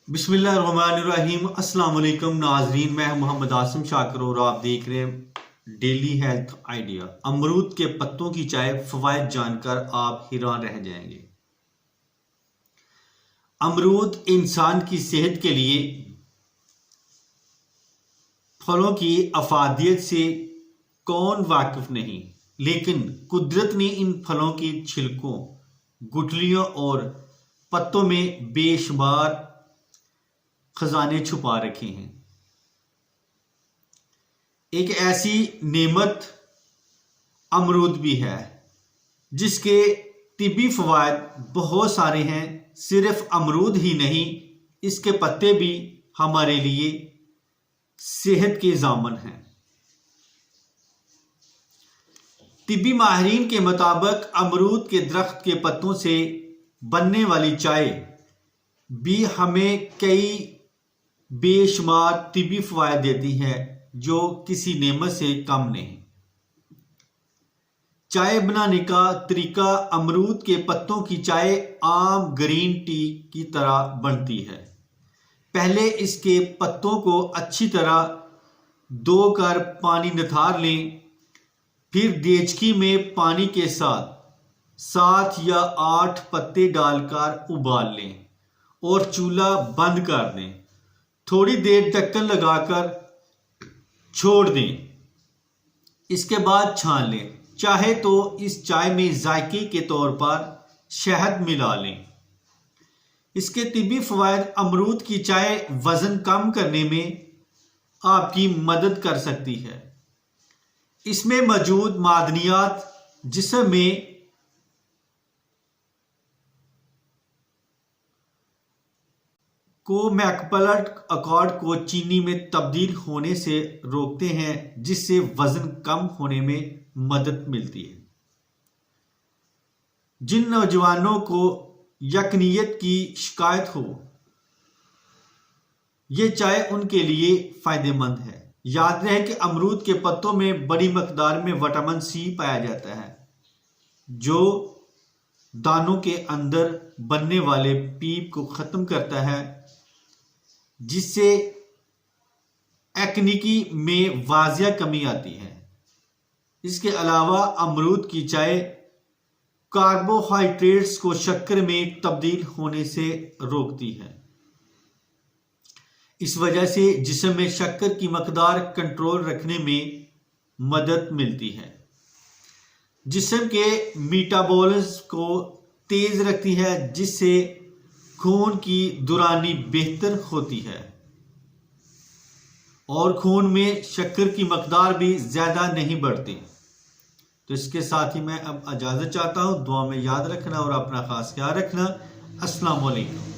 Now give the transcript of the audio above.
بسم اللہ الرحمن الرحیم۔ السلام علیکم ناظرین، میں محمد آسم شاکر اور آپ دیکھ رہے ہیں ڈیلی ہیلتھ آئیڈیا۔ امرود کے پتوں کی چائے، فوائد جان کر آپ حیران رہ جائیں گے۔ امرود انسان کی صحت کے لیے پھلوں کی افادیت سے کون واقف نہیں، لیکن قدرت نے ان پھلوں کی چھلکوں، گٹھلیوں اور پتوں میں بے شمار خزانے چھپا رکھے ہیں۔ ایک ایسی نعمت امرود بھی ہے جس کے طبی فوائد بہت سارے ہیں۔ صرف امرود ہی نہیں، اس کے پتے بھی ہمارے لیے صحت کے ضامن ہیں۔ طبی ماہرین کے مطابق امرود کے درخت کے پتوں سے بننے والی چائے بھی ہمیں کئی بے شمار طبی فوائد دیتی ہے جو کسی نعمت سے کم نہیں۔ چائے بنانے کا طریقہ: امرود کے پتوں کی چائے عام گرین ٹی کی طرح بنتی ہے۔ پہلے اس کے پتوں کو اچھی طرح دھو کر پانی نتھار لیں، پھر دیگچی میں پانی کے ساتھ 7 یا 8 پتے ڈال کر ابال لیں اور چولہا بند کر دیں۔ تھوڑی دیر ڈھکن لگا کر چھوڑ دیں، اس کے بعد چھان لیں۔ چاہے تو اس چائے میں ذائقے کے طور پر شہد ملا لیں۔ اس کے طبی فوائد: امرود کی چائے وزن کم کرنے میں آپ کی مدد کر سکتی ہے۔ اس میں موجود معدنیات جسم میں کومیکپلٹ ایکارڈ کو چینی میں تبدیل ہونے سے روکتے ہیں، جس سے وزن کم ہونے میں مدد ملتی ہے۔ جن نوجوانوں کو یکنیت کی شکایت ہو، یہ چائے ان کے لیے فائدہ مند ہے۔ یاد رہے کہ امرود کے پتوں میں بڑی مقدار میں وٹامن سی پایا جاتا ہے، جو دانتوں کے اندر بننے والے پیپ کو ختم کرتا ہے، جس سے ایکنی میں واضح کمی آتی ہے۔ اس کے علاوہ امرود کی چائے کاربوہائیڈریٹس کو شکر میں تبدیل ہونے سے روکتی ہے۔ اس وجہ سے جسم میں شکر کی مقدار کنٹرول رکھنے میں مدد ملتی ہے۔ جسم کے میٹابولزم کو تیز رکھتی ہے، جس سے خون کی دورانی بہتر ہوتی ہے اور خون میں شکر کی مقدار بھی زیادہ نہیں بڑھتی۔ تو اس کے ساتھ ہی میں اب اجازت چاہتا ہوں۔ دعا میں یاد رکھنا اور اپنا خاص خیال رکھنا۔ السلام علیکم۔